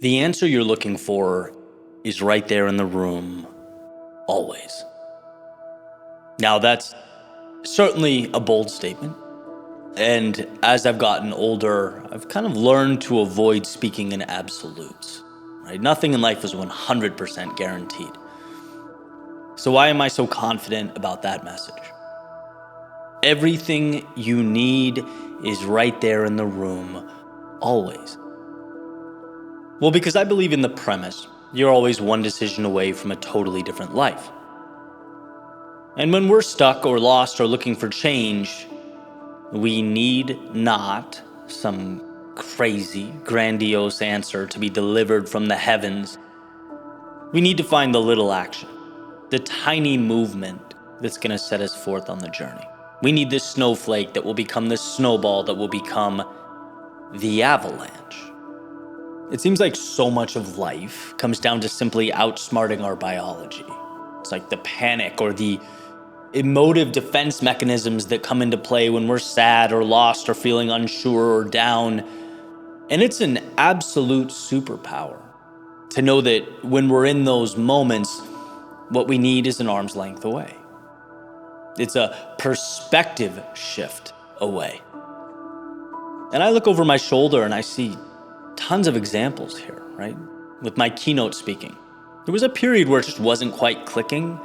The answer you're looking for is right there in the room, always. Now, that's certainly a bold statement. And as I've gotten older, I've kind of learned to avoid speaking in absolutes, right? Nothing in life is 100% guaranteed. So why am I so confident about that message? Everything you need is right there in the room, always. Well, because I believe in the premise, you're always one decision away from a totally different life. And when we're stuck or lost or looking for change, we need not some crazy, grandiose answer to be delivered from the heavens. We need to find the little action, the tiny movement that's going to set us forth on the journey. We need this snowflake that will become this snowball that will become the avalanche. It seems like so much of life comes down to simply outsmarting our biology. It's like the panic or the emotive defense mechanisms that come into play when we're sad or lost or feeling unsure or down. And it's an absolute superpower to know that when we're in those moments, what we need is an arm's length away. It's a perspective shift away. And I look over my shoulder and I see tons of examples here, right? With my keynote speaking, there was a period where it just wasn't quite clicking,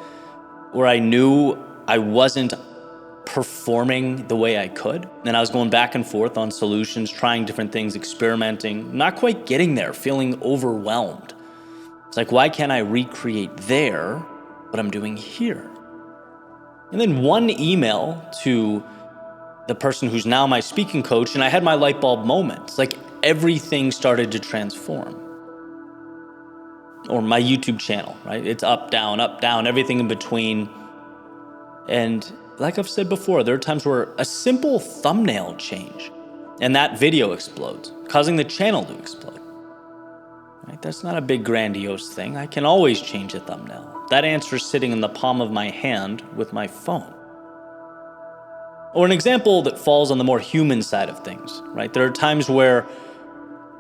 where I knew I wasn't performing the way I could. And I was going back and forth on solutions, trying different things, experimenting, not quite getting there, feeling overwhelmed. It's like, why can't I recreate there what I'm doing here? And then one email to the person who's now my speaking coach, and I had my light bulb moment. It's like everything started to transform. Or my YouTube channel, right? It's up, down, everything in between. And like I've said before, there are times where a simple thumbnail change and that video explodes, causing the channel to explode. Right? That's not a big grandiose thing. I can always change a thumbnail. That answer is sitting in the palm of my hand with my phone. Or an example that falls on the more human side of things, right? There are times where,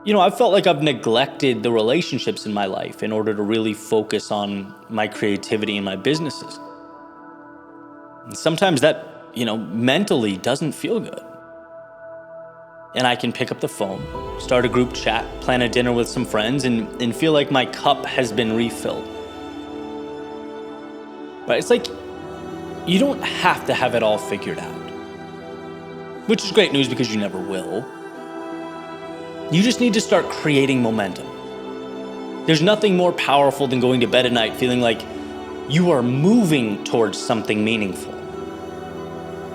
I've felt like I've neglected the relationships in my life in order to really focus on my creativity and my businesses. And sometimes that, mentally doesn't feel good. And I can pick up the phone, start a group chat, plan a dinner with some friends, and feel like my cup has been refilled. Right? It's like you don't have to have it all figured out, which is great news because you never will. You just need to start creating momentum. There's nothing more powerful than going to bed at night feeling like you are moving towards something meaningful.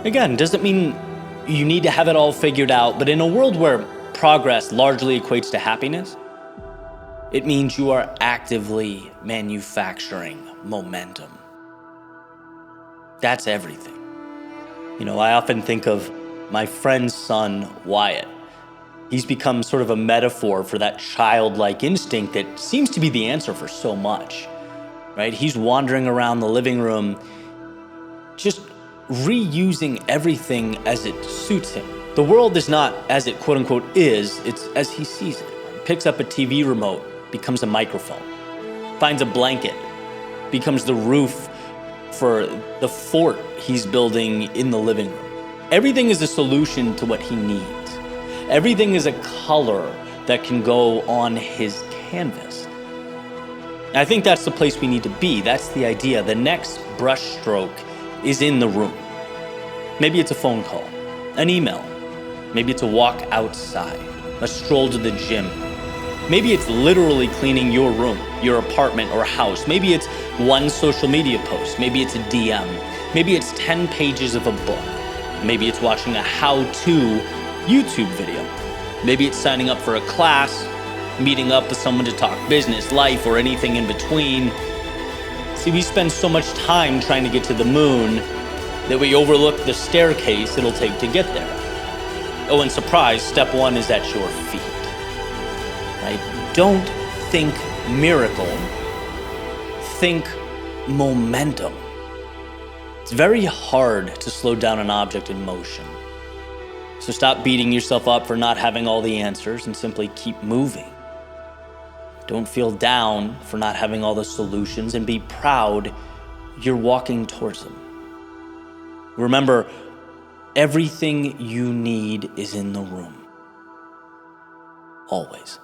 Again, doesn't mean you need to have it all figured out, but in a world where progress largely equates to happiness, it means you are actively manufacturing momentum. That's everything. I often think of my friend's son, Wyatt. He's become sort of a metaphor for that childlike instinct that seems to be the answer for so much, right? He's wandering around the living room, just reusing everything as it suits him. The world is not as it quote unquote is, it's as he sees it. He picks up a TV remote, becomes a microphone, finds a blanket, becomes the roof for the fort he's building in the living room. Everything is a solution to what he needs. Everything is a color that can go on his canvas. And I think that's the place we need to be. That's the idea. The next brushstroke is in the room. Maybe it's a phone call, an email. Maybe it's a walk outside, a stroll to the gym. Maybe it's literally cleaning your room, your apartment or house. Maybe it's one social media post. Maybe it's a DM. Maybe it's 10 pages of a book. Maybe it's watching a how-to YouTube video. Maybe it's signing up for a class, meeting up with someone to talk business, life, or anything in between. See, we spend so much time trying to get to the moon that we overlook the staircase it'll take to get there. Oh, and surprise, step one is at your feet. Right? Don't think miracle, think momentum. It's very hard to slow down an object in motion. So stop beating yourself up for not having all the answers and simply keep moving. Don't feel down for not having all the solutions, and be proud you're walking towards them. Remember, everything you need is in the room. Always.